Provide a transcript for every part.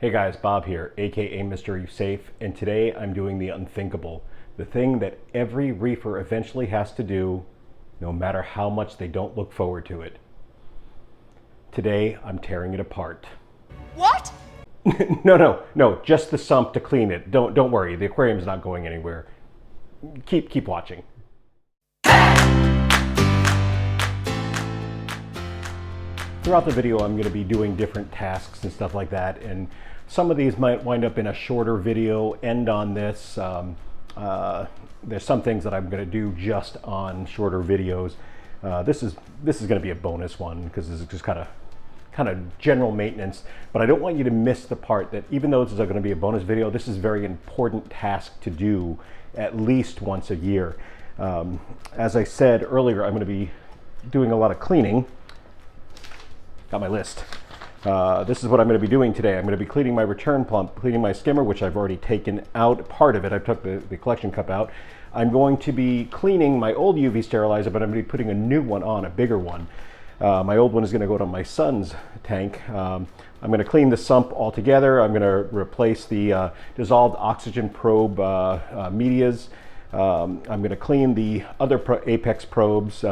Hey guys, Bob here, aka Mr. Reef Safe, and today I'm doing the unthinkable, the thing that every reefer eventually has to do, no matter how much they don't look forward to it. Today I'm tearing it apart. What? No, just the sump to clean it. Don't worry, the aquarium's not going anywhere. Keep watching. Throughout the video, I'm going to be doing different tasks and stuff like that, and some of these might wind up in a shorter video, end on this. There's some things that I'm going to do just on shorter videos. This is going to be a bonus one because this is just kind of general maintenance, but I don't want you to miss the part that even though this is going to be a bonus video, this is a very important task to do at least once a year. As I said earlier, I'm going to be doing a lot of cleaning. Got my list. This is what I'm going to be doing today. I'm going to be cleaning my return pump, cleaning my skimmer, which I've already taken out part of it. I took the collection cup out. I'm going to be cleaning my old UV sterilizer, but I'm going to be putting a new one on, a bigger one. My old one is going to go to my son's tank. I'm going to clean the sump altogether. I'm going to replace the dissolved oxygen probe medias. I'm going to clean the other apex probes.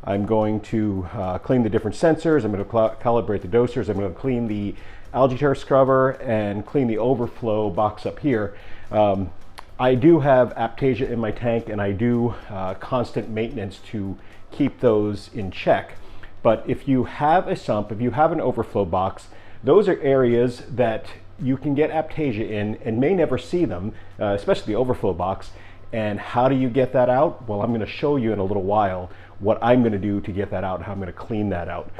I'm going to clean the different sensors. I'm going to calibrate the dosers. I'm going to clean the algae tear scrubber and clean the overflow box up here. I do have Aptasia in my tank, and I do constant maintenance to keep those in check. But if you have a sump, if you have an overflow box, those are areas that you can get Aptasia in and may never see them, especially the overflow box. And how do you get that out? Well, I'm going to show you in a little while what I'm going to do to get that out and how I'm going to clean that out.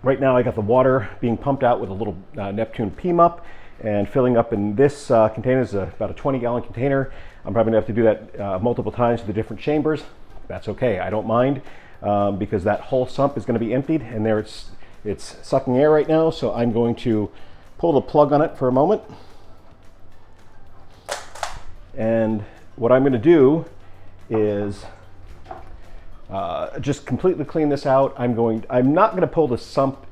Right now I got the water being pumped out with a little Neptune P-Mup and filling up in this container. Is about a 20-gallon container. I'm probably going to have to do that multiple times to the different chambers. That's okay, I don't mind, because that whole sump is going to be emptied, and there it's sucking air right now, so I'm going to pull the plug on it for a moment. And what I'm going to do is just completely clean this out. I'm not going to pull the sump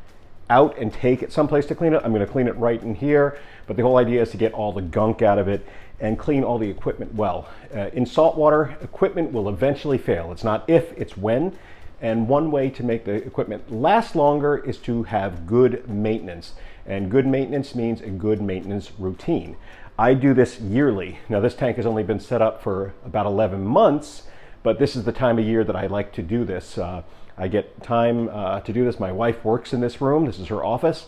out and take it someplace to clean it. I'm going to clean it right in here, but the whole idea is to get all the gunk out of it and clean all the equipment well. In saltwater, equipment will eventually fail. It's not if, it's when. And one way to make the equipment last longer is to have good maintenance. And good maintenance means a good maintenance routine. I do this yearly. Now, this tank has only been set up for about 11 months, but this is the time of year that I like to do this. I get time to do this. My wife works in this room. This is her office,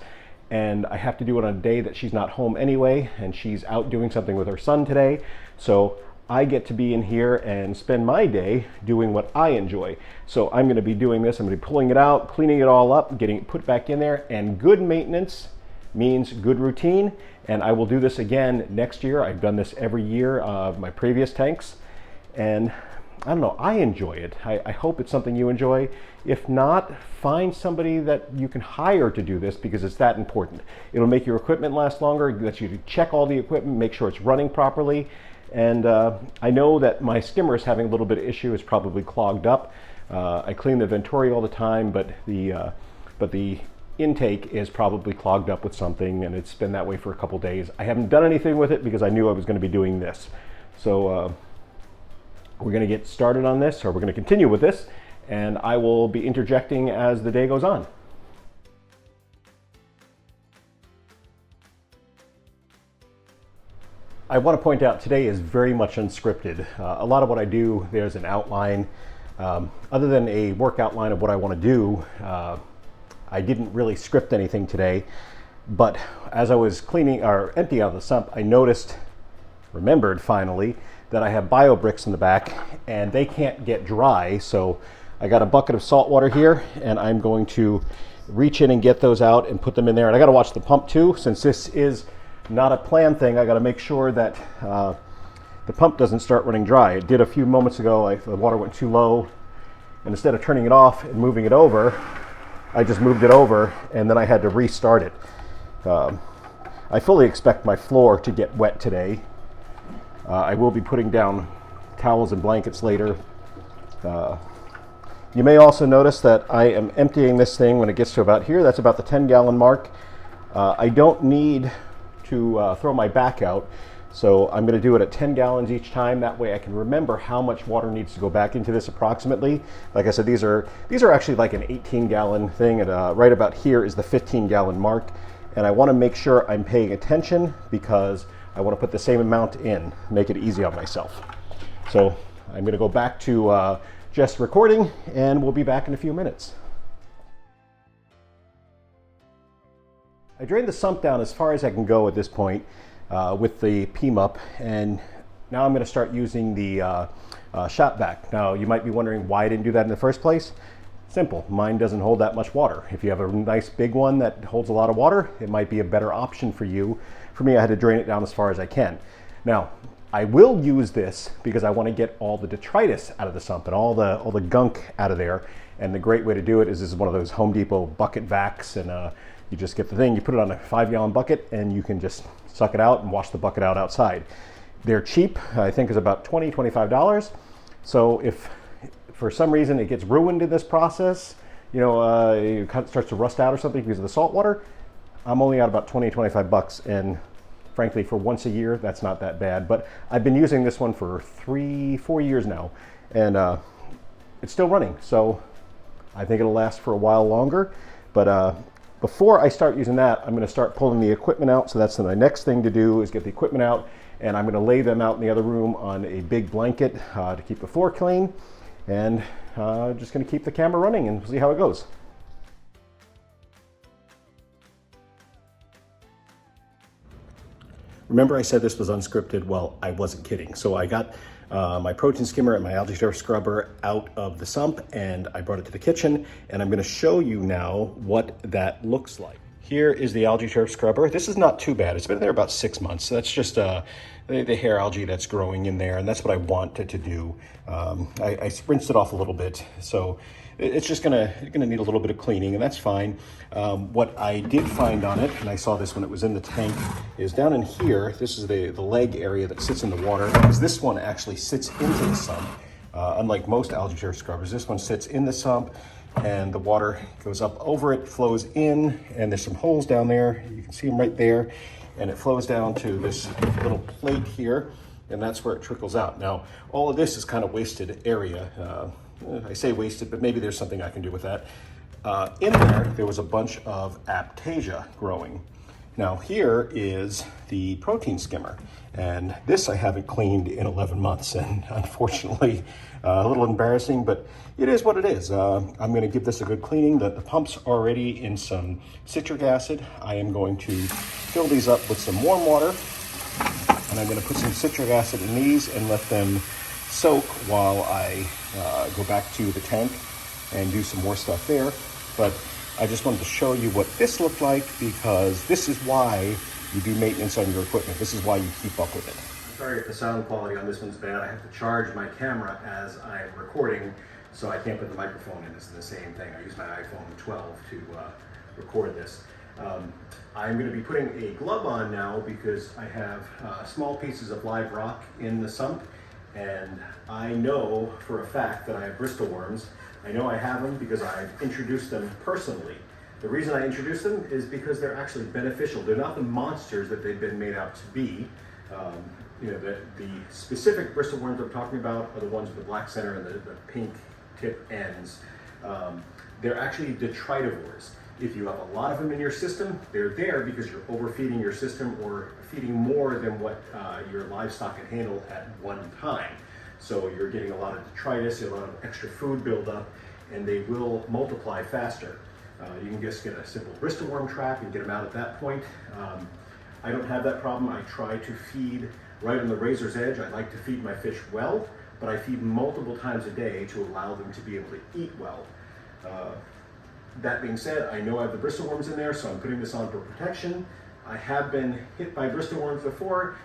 and I have to do it on a day that she's not home anyway, and she's out doing something with her son today. So I get to be in here and spend my day doing what I enjoy. So I'm going to be doing this. I'm going to be pulling it out, cleaning it all up, getting it put back in there, and good maintenance means good routine. And I will do this again next year. I've done this every year of my previous tanks, and I don't know, I enjoy it. I hope it's something you enjoy. If not, find somebody that you can hire to do this, because it's that important. It'll make your equipment last longer, let you check all the equipment, make sure it's running properly. And I know that my skimmer is having a little bit of issue. It's probably clogged up. I clean the Venturi all the time, but the intake is probably clogged up with something, and it's been that way for a couple days. I haven't done anything with it because I knew I was going to be doing this. So we're going to get started on this, or we're going to continue with this, and I will be interjecting as the day goes on. I want to point out today is very much unscripted. A lot of what I do, there's an outline. Other than a work outline of what I want to do, I didn't really script anything today. But as I was cleaning or emptying out the sump, I remembered finally, that I have bio bricks in the back, and they can't get dry. So I got a bucket of salt water here, and I'm going to reach in and get those out and put them in there. And I got to watch the pump too, since this is not a planned thing. I got to make sure that the pump doesn't start running dry. It did a few moments ago. The water went too low, and instead of turning it off and moving it over, I just moved it over, and then I had to restart it. I fully expect my floor to get wet today. I will be putting down towels and blankets later. You may also notice that I am emptying this thing when it gets to about here. That's about the 10-gallon mark. I don't need to throw my back out, so I'm going to do it at 10 gallons each time. That way I can remember how much water needs to go back into this approximately. Like I said, these are actually like an 18-gallon thing, and right about here is the 15-gallon mark. And I want to make sure I'm paying attention because I want to put the same amount in, make it easy on myself. So I'm going to go back to just recording, and we'll be back in a few minutes. I drained the sump down as far as I can go at this point with the PMUP, and now I'm going to start using the shop vac. Now you might be wondering why I didn't do that in the first place. Simple, mine doesn't hold that much water. If you have a nice big one that holds a lot of water, it might be a better option for you. For me, I had to drain it down as far as I can. Now, I will use this because I want to get all the detritus out of the sump and all the gunk out of there. And the great way to do it is this is one of those Home Depot bucket vacs, and you just get the thing, you put it on a 5-gallon bucket, and you can just suck it out and wash the bucket out outside. They're cheap. I think it's about $20, $25. So if for some reason it gets ruined in this process, you know, it starts to rust out or something because of the salt water, I'm only out about 20, 25 bucks. And frankly, for once a year, that's not that bad. But I've been using this one for 3-4 years now, and it's still running. So I think it'll last for a while longer. But before I start using that, I'm going to start pulling the equipment out. So that's my next thing to do, is get the equipment out, and I'm going to lay them out in the other room on a big blanket to keep the floor clean, and just going to keep the camera running and see how it goes. Remember I said this was unscripted? Well, I wasn't kidding. So I got my protein skimmer and my algae turf scrubber out of the sump, and I brought it to the kitchen, and I'm going to show you now what that looks like. Here is the algae turf scrubber. This is not too bad. It's been there about 6 months. So that's just the hair algae that's growing in there, and that's what I wanted to do. I rinsed it off a little bit, so it's just gonna need a little bit of cleaning, and that's fine. What I did find on it, and I saw this when it was in the tank, is down in here. This is the leg area that sits in the water, because this one actually sits into the sump. Unlike most algae turf scrubbers, this one sits in the sump, and the water goes up over it, flows in, and there's some holes down there. You can see them right there, and it flows down to this little plate here, and that's where it trickles out. Now, all of this is kind of wasted area. I say wasted, but maybe there's something I can do with that. In there was a bunch of Aptasia growing. Now here is the protein skimmer, and this I haven't cleaned in 11 months, and unfortunately a little embarrassing, but it is what it is. I'm going to give this a good cleaning. The pump's already in some citric acid. I am going to fill these up with some warm water, and I'm going to put some citric acid in these and let them soak while I go back to the tank and do some more stuff there. But I just wanted to show you what this looked like, because this is why you do maintenance on your equipment. This is why you keep up with it. Sorry if the sound quality on this one's bad. I have to charge my camera as I'm recording, so I can't put the microphone in. It's the same thing. I use my iPhone 12 to record this. I'm going to be putting a glove on now because I have small pieces of live rock in the sump, and I know for a fact that I have Bristol worms. I know I have them because I've introduced them personally. The reason I introduced them is because they're actually beneficial. They're not the monsters that they've been made out to be. You know, the specific Bristol worms I'm talking about are the ones with the black center and the pink tip ends. They're actually detritivores. If you have a lot of them in your system, they're there because you're overfeeding your system or feeding more than what your livestock can handle at one time. So you're getting a lot of detritus, a lot of extra food buildup, and they will multiply faster. You can just get a simple Bristol worm trap and get them out at that point. I don't have that problem. I try to feed right on the razor's edge. I like to feed my fish well, but I feed multiple times a day to allow them to be able to eat well. That being said, I know I have the Bristol worms in there, so I'm putting this on for protection. I have been hit by Bristol worms before.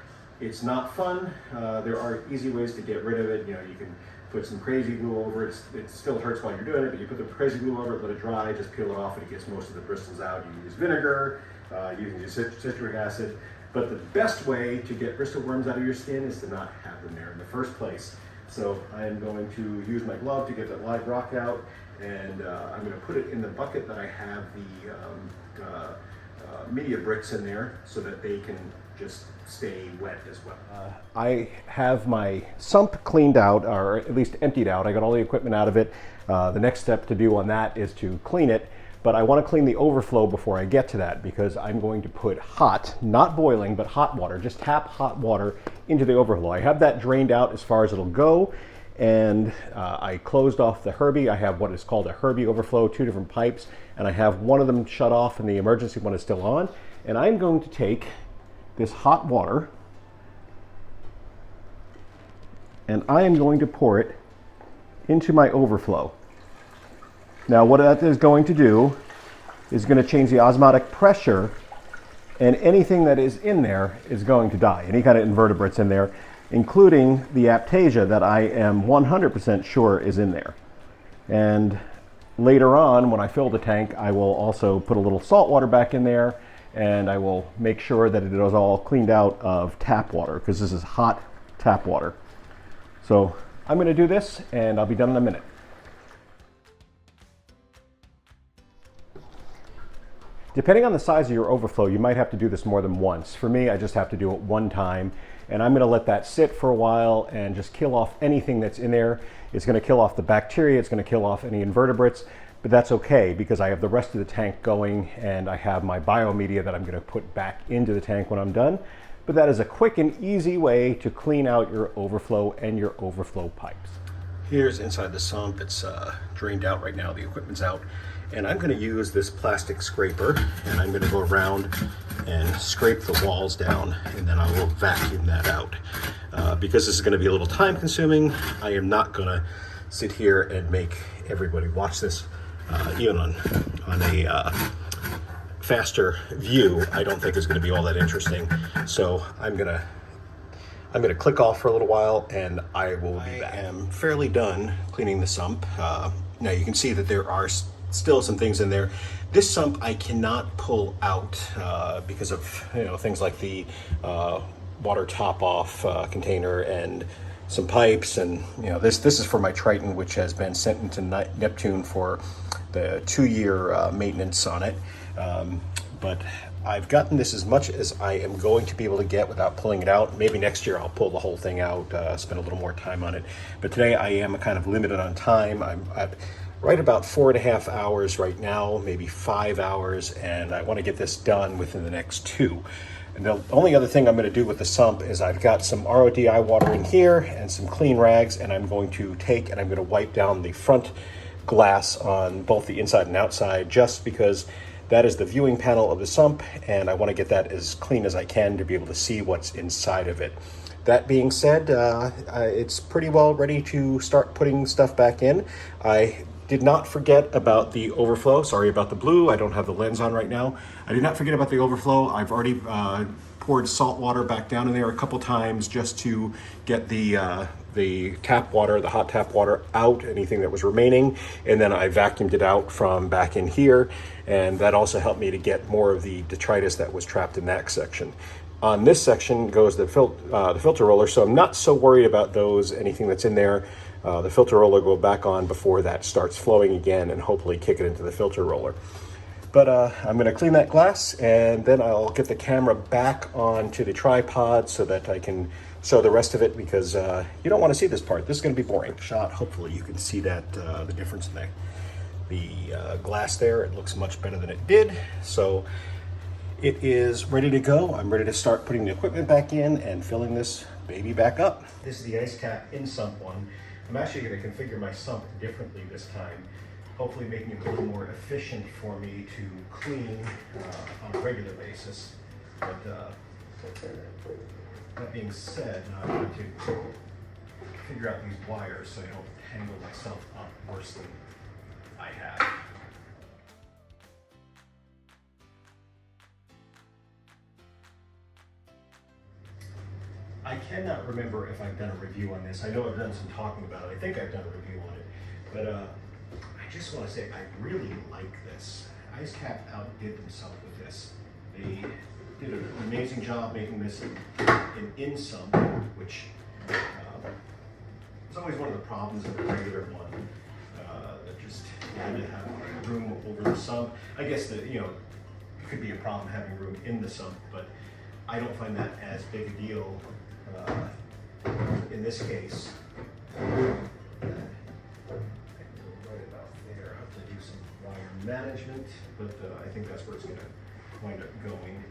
It's not fun. There are easy ways to get rid of it. You know, you can put some crazy glue over it. It still hurts while you're doing it, but you put the crazy glue over it, let it dry, just peel it off, and it gets most of the bristles out. You can use vinegar, you can use citric acid. But the best way to get Bristol worms out of your skin is to not have them there in the first place. So I am going to use my glove to get that live rock out, and I'm going to put it in the bucket that I have the media bricks in there so that they can just stay wet as well. I have my sump cleaned out, or at least emptied out. I got all the equipment out of it. The next step to do on that is to clean it, but I want to clean the overflow before I get to that, because I'm going to put hot, not boiling, but hot water, just tap hot water into the overflow. I have that drained out as far as it'll go, and I closed off the Herbie. I have what is called a Herbie overflow, 2 different pipes, and I have one of them shut off and the emergency one is still on. And I'm going to take this hot water and I am going to pour it into my overflow. Now what that is going to do is going to change the osmotic pressure, and anything that is in there is going to die. Any kind of invertebrates in there, including the Aptasia that I am 100% sure is in there. And later on, when I fill the tank, I will also put a little salt water back in there, and I will make sure that it is all cleaned out of tap water, because this is hot tap water. So I'm going to do this and I'll be done in a minute. Depending on the size of your overflow, you might have to do this more than once. For me, I just have to do it one time, and I'm going to let that sit for a while and just kill off anything that's in there. It's going to kill off the bacteria, it's going to kill off any invertebrates, but that's okay because I have the rest of the tank going and I have my biomedia that I'm going to put back into the tank when I'm done. But that is a quick and easy way to clean out your overflow and your overflow pipes. Here's inside the sump. It's drained out right now. The equipment's out. And I'm going to use this plastic scraper, and I'm going to go around and scrape the walls down, and then I will vacuum that out. Because this is going to be a little time consuming, I am not going to sit here and make everybody watch this. Even on a faster view, I don't think is going to be all that interesting. So I'm gonna click off for a little while, and I will be back. I am fairly done cleaning the sump. Now you can see that there are still some things in there. This sump I cannot pull out because of things like the water top off container and some pipes, and this is for my Triton, which has been sent into Neptune for the 2-year maintenance on it. But I've gotten this as much as I am going to be able to get without pulling it out. Maybe next year I'll pull the whole thing out, spend a little more time on it. But today I am kind of limited on time. I'm at right about 4.5 hours right now, maybe 5 hours, and I want to get this done within the next 2. And the only other thing I'm going to do with the sump is I've got some RODI water in here and some clean rags, and I'm going to take and I'm going to wipe down the front glass on both the inside and outside, just because that is the viewing panel of the sump, and I want to get that as clean as I can to be able to see what's inside of it. That being said, it's pretty well ready to start putting stuff back in. I did not forget about the overflow. Sorry about the blue. I don't have the lens on right now. I did not forget about the overflow. I've already poured salt water back down in there a couple times just to get the tap water, the hot tap water out, anything that was remaining, and then I vacuumed it out from back in here, and that also helped me to get more of the detritus that was trapped in that section. On this section goes the filter roller, so I'm not so worried about anything that's in there. The filter roller will go back on before that starts flowing again, and hopefully kick it into the filter roller. But I'm going to clean that glass, and then I'll get the camera back onto the tripod so that I can show the rest of it, because you don't want to see this part. This is going to be boring. Shot. Hopefully you can see that the difference in the glass there. It looks much better than it did. So it is ready to go. I'm ready to start putting the equipment back in and filling this baby back up. This is the ice cap in sump one. I'm actually going to configure my sump differently this time, hopefully making it a little more efficient for me to clean on a regular basis. But that being said, I'm going to figure out these wires so I don't tangle myself up worse than I have. I cannot remember if I've done a review on this. I know I've done some talking about it. I think I've done a review on it. But I just want to say I really like this. IceCap outdid themselves with this. They did an amazing job making this an in-sump, which is always one of the problems of a regular one. That just had to have room over the sump. I guess that, could be a problem having room in the sump, but I don't find that as big a deal in this case. Right about there. I have to do some wire management, but I think that's where it's going to wind up going.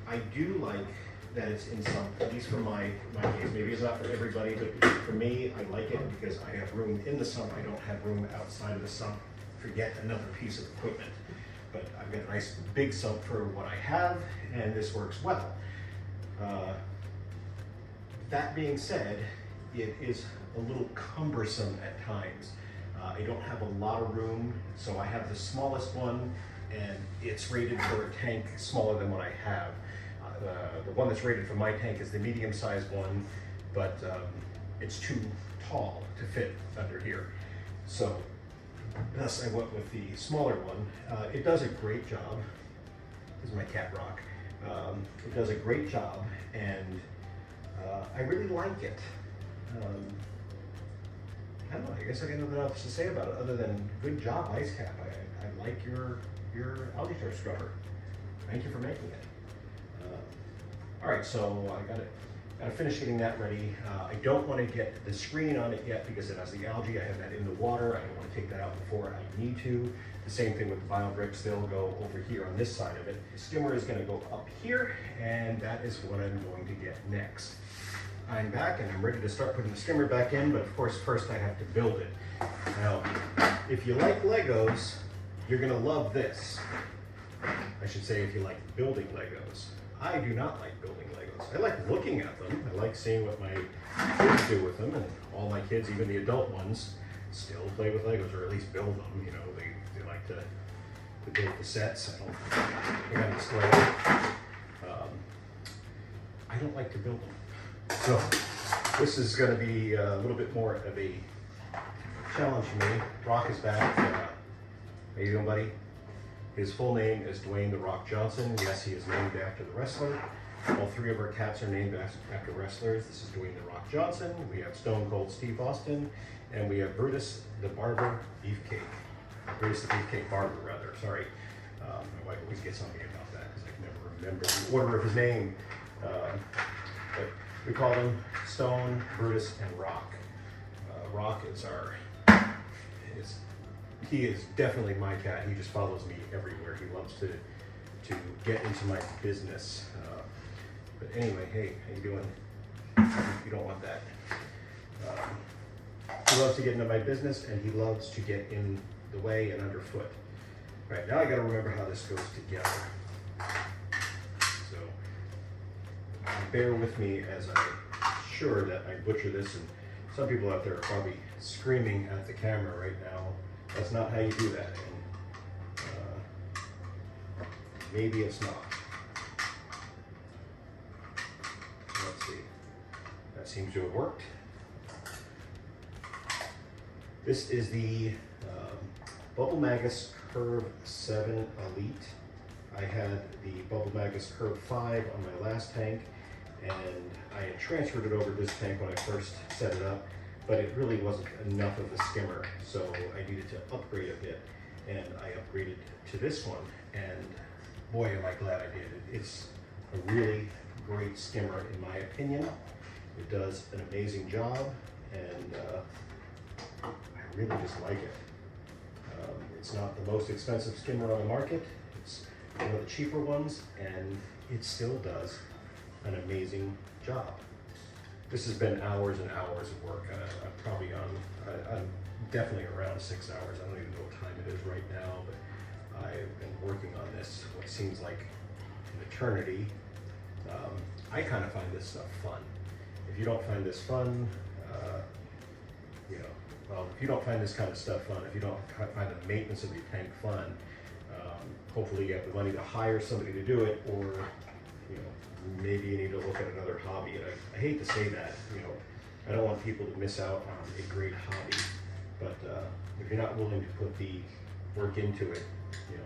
I do like that it's in sump, at least for my case. Maybe it's not for everybody, but for me, I like it because I have room in the sump. I don't have room outside of the sump for yet another piece of equipment. But I've got a nice big sump for what I have, and this works well. That being said, it is a little cumbersome at times. I don't have a lot of room, so I have the smallest one, and it's rated for a tank smaller than what I have. The one that's rated for my tank is the medium-sized one, but it's too tall to fit under here. So thus I went with the smaller one. It does a great job. This is my cat Rock. It does a great job, and I really like it. I don't know, I guess I got nothing else to say about it other than good job, Ice Cap. I like your algae turf scrubber. Thank you for making it. All right, so I gotta finish getting that ready. I don't want to get the screen on it yet because it has the algae. I have that in the water. I don't want to take that out before I need to. The same thing with the bio bricks. They'll go over here on this side of it. The skimmer is going to go up here, and that is what I'm going to get next. I'm back and I'm ready to start putting the skimmer back in, but of course first I have to build it. Now, if you like Legos, you're going to love this. I should say if you like building Legos. I do not like building Legos. I like looking at them. I like seeing what my kids do with them, and all my kids, even the adult ones, still play with Legos, or at least build them. You know, they like to build the sets. I don't like to build them. So this is going to be a little bit more of a challenge for me. Rock is back. How you doing, buddy? His full name is Dwayne "The Rock" Johnson. Yes, he is named after the wrestler. All three of our cats are named after wrestlers. This is Dwayne "The Rock" Johnson. We have Stone Cold Steve Austin, and we have Brutus the Barber Beefcake. Brutus the Beefcake Barber, rather. Sorry. My wife always gets on me about that because I can never remember the order of his name. But we call them Stone, Brutus, and Rock. Rock is he is definitely my cat. He just follows me everywhere. He loves to get into my business. But anyway, hey, how you doing? You don't want that. He loves to get into my business, and he loves to get in the way and underfoot. Right, now I gotta remember how this goes together. So bear with me as I'm sure that I butcher this, and some people out there are probably screaming at the camera right now. That's not how you do that, and maybe it's not. Let's see. That seems to have worked. This is the Bubble Magus Curve 7 Elite. I had the Bubble Magus Curve 5 on my last tank, and I had transferred it over to this tank when I first set it up, but it really wasn't enough of a skimmer, so I needed to upgrade a bit, and I upgraded to this one, and boy am I glad I did. It's a really great skimmer in my opinion. It does an amazing job, and I really just like it. It's not the most expensive skimmer on the market. It's one of the cheaper ones, and it still does an amazing job. This has been hours and hours of work. I'm probably I'm definitely around 6 hours. I don't even know what time it is right now, but I've been working on this what seems like an eternity. I kind of find this stuff fun. If you don't find this fun, well, if you don't find this kind of stuff fun, if you don't find the maintenance of your tank fun, hopefully you have the money to hire somebody to do it, or maybe you need to look at another hobby. And I hate to say that, I don't want people to miss out on a great hobby, but if you're not willing to put the work into it,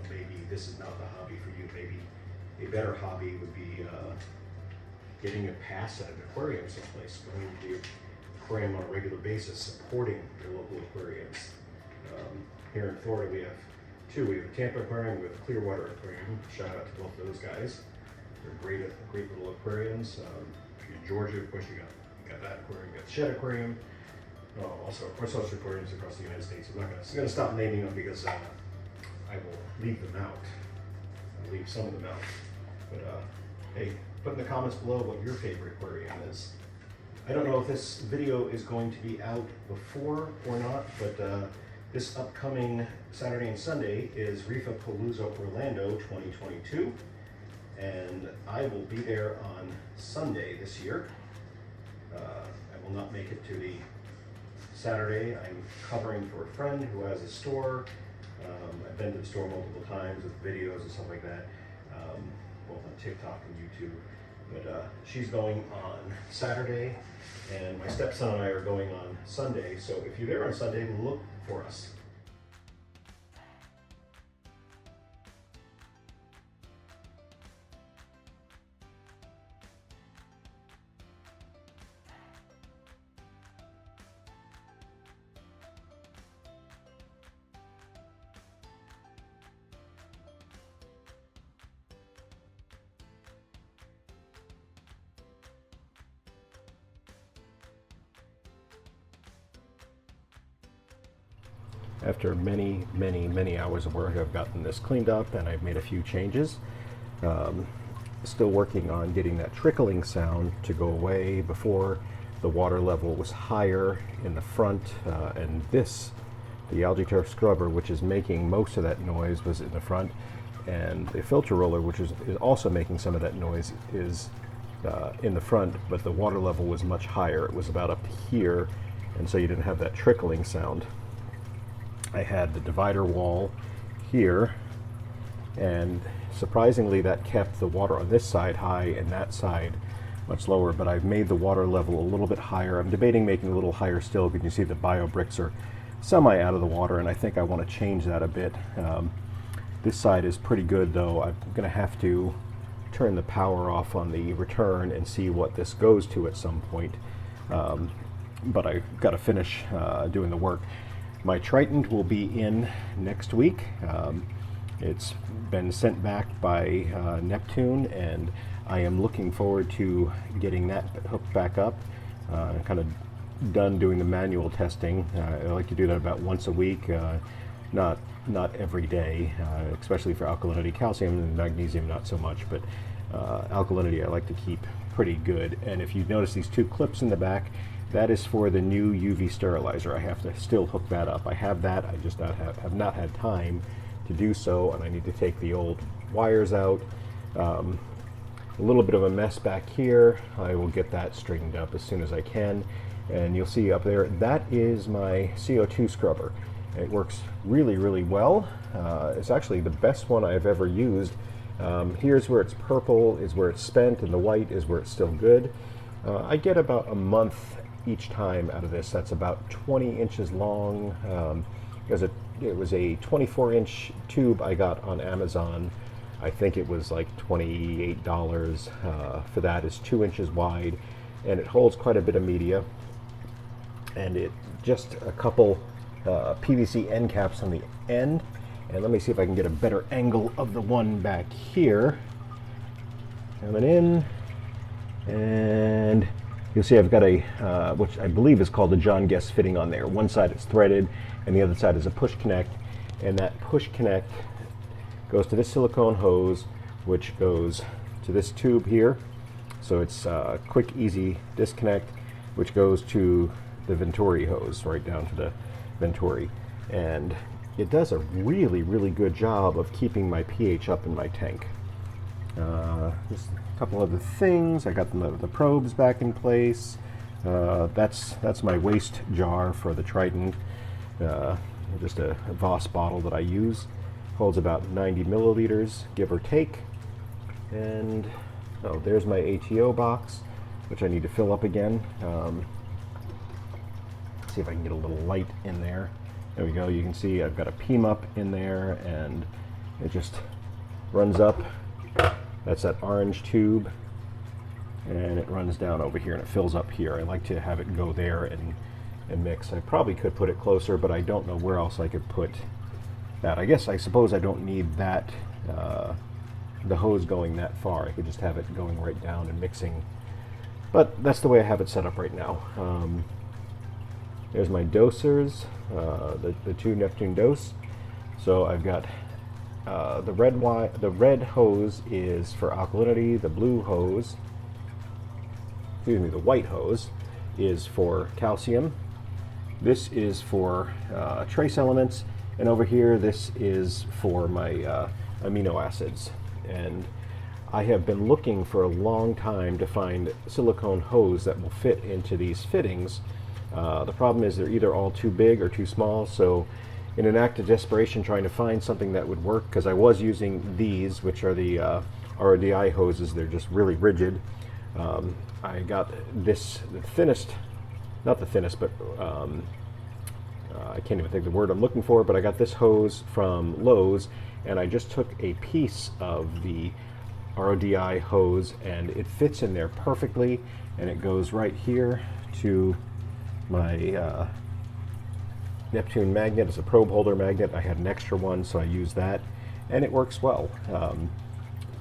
maybe this is not the hobby for you. Maybe a better hobby would be getting a pass at an aquarium someplace, going to the aquarium on a regular basis, supporting your local aquariums. Here in Florida, we have two. We have a Tampa Aquarium with a Clearwater Aquarium. Shout out to both of those guys. They're great little aquariums. In Georgia, of course, you got that aquarium. You got the Shed Aquarium. Also, of course, other aquariums across the United States. I'm not going to stop naming them because I will leave them out. I'll leave some of them out. But hey, put in the comments below what your favorite aquarium is. I don't know if this video is going to be out before or not, but this upcoming Saturday and Sunday is Reefer Palooza Orlando 2022, and I will be there on Sunday this year. I will not make it to the Saturday. I'm covering for a friend who has a store. I've been to the store multiple times with videos and stuff like that, both on TikTok and YouTube. But she's going on Saturday, and my stepson and I are going on Sunday. So if you're there on Sunday, look for us. After many hours of work, I've gotten this cleaned up and I've made a few changes. Still working on getting that trickling sound to go away. Before, the water level was higher in the front, and the algae turf scrubber, which is making most of that noise, was in the front, and the filter roller, which is also making some of that noise, is in the front, but the water level was much higher. It was about up to here, and so you didn't have that trickling sound. I had the divider wall here, and surprisingly that kept the water on this side high and that side much lower, but I've made the water level a little bit higher. I'm debating making it a little higher still, because you see the bio bricks are semi out of the water, and I think I want to change that a bit. This side is pretty good though. I'm going to have to turn the power off on the return and see what this goes to at some point, but I've got to finish doing the work. My Triton will be in next week. It's been sent back by Neptune, and I am looking forward to getting that hooked back up. Kind of done doing the manual testing. I like to do that about once a week, not every day, especially for alkalinity. Calcium and magnesium not so much, but alkalinity I like to keep pretty good. And if you notice these two clips in the back, that is for the new UV sterilizer. I have to still hook that up. I have that, I just have not had time to do so, and I need to take the old wires out. A little bit of a mess back here. I will get that straightened up as soon as I can. And you'll see up there, that is my CO2 scrubber. It works really well. It's actually the best one I've ever used. Here's where it's purple, is where it's spent, and the white is where it's still good. I get about a month each time out of this. That's about 20 inches long. It was a 24-inch tube I got on Amazon. I think it was like $28 for that. It's 2 inches wide, and it holds quite a bit of media. And it just a couple PVC end caps on the end. And let me see if I can get a better angle of the one back here. Coming in, and you'll see I've got a, which I believe is called a John Guest fitting on there. One side is threaded, and the other side is a push connect. And that push connect goes to this silicone hose, which goes to this tube here. So it's a quick, easy disconnect, which goes to the Venturi hose, right down to the Venturi. And it does a really good job of keeping my pH up in my tank. Just a couple other things. I got the probes back in place. That's my waste jar for the Triton. Just a Voss bottle that I use. Holds about 90 milliliters, give or take. And there's my ATO box, which I need to fill up again. See if I can get a little light in there. There we go. You can see I've got a PMUP in there, and it just runs up. That's that orange tube, and it runs down over here and it fills up here. I like to have it go there and mix. I probably could put it closer, but I don't know where else I could put that. I suppose I don't need that, the hose going that far. I could just have it going right down and mixing. But that's the way I have it set up right now. There's my dosers, the two Neptune dose. So I've got the red hose is for alkalinity. The blue hose, excuse me, the white hose is for calcium. This is for trace elements, and over here this is for my amino acids. And I have been looking for a long time to find silicone hose that will fit into these fittings. The problem is they're either all too big or too small, so in an act of desperation trying to find something that would work, because I was using these, which are the RODI hoses, they're just really rigid. I got this, the thinnest, not the thinnest, but I can't even think of the word I'm looking for, but I got this hose from Lowe's, and I just took a piece of the RODI hose and it fits in there perfectly, and it goes right here to my Neptune magnet. It's a probe holder magnet. I had an extra one, so I used that, and it works well.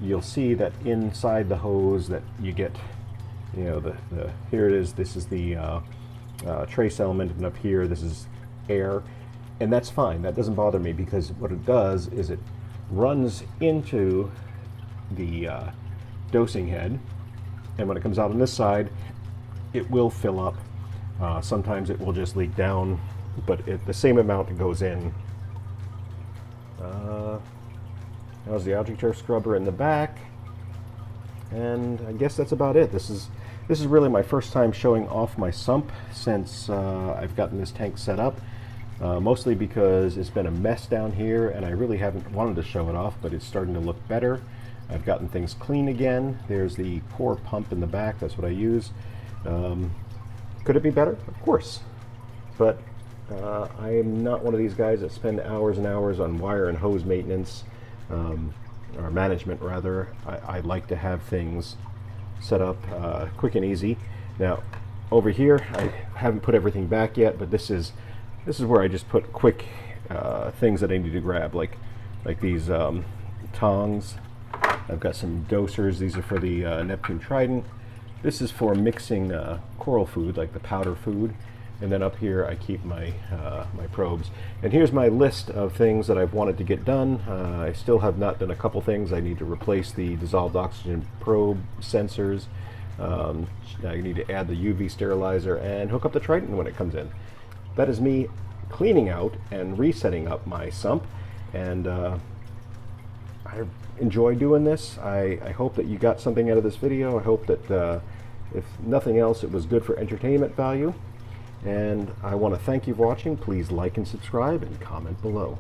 You'll see that inside the hose that you get, you know, here it is. This is the trace element, and up here this is air, and that's fine. That doesn't bother me, because what it does is it runs into the dosing head, and when it comes out on this side, it will fill up. Sometimes it will just leak down, but the same amount goes in. How's the algae turf scrubber in the back, and I guess that's about it. This is really my first time showing off my sump since I've gotten this tank set up. Mostly because it's been a mess down here, and I really haven't wanted to show it off, but it's starting to look better. I've gotten things clean again. There's the core pump in the back. That's what I use. Could it be better? Of course. But I am not one of these guys that spend hours and hours on wire and hose maintenance, or management rather. I like to have things set up quick and easy. Now, over here, I haven't put everything back yet, but this is where I just put quick things that I need to grab, like these tongs. I've got some dosers. These are for the Neptune Trident. This is for mixing coral food, like the powder food. And then up here I keep my my probes. And here's my list of things that I've wanted to get done. I still have not done a couple things. I need to replace the dissolved oxygen probe sensors. I need to add the UV sterilizer and hook up the Trident when it comes in. That is me cleaning out and resetting up my sump, and I enjoy doing this. I hope that you got something out of this video. I hope that if nothing else, it was good for entertainment value, and I want to thank you for watching. Please like and subscribe and comment below.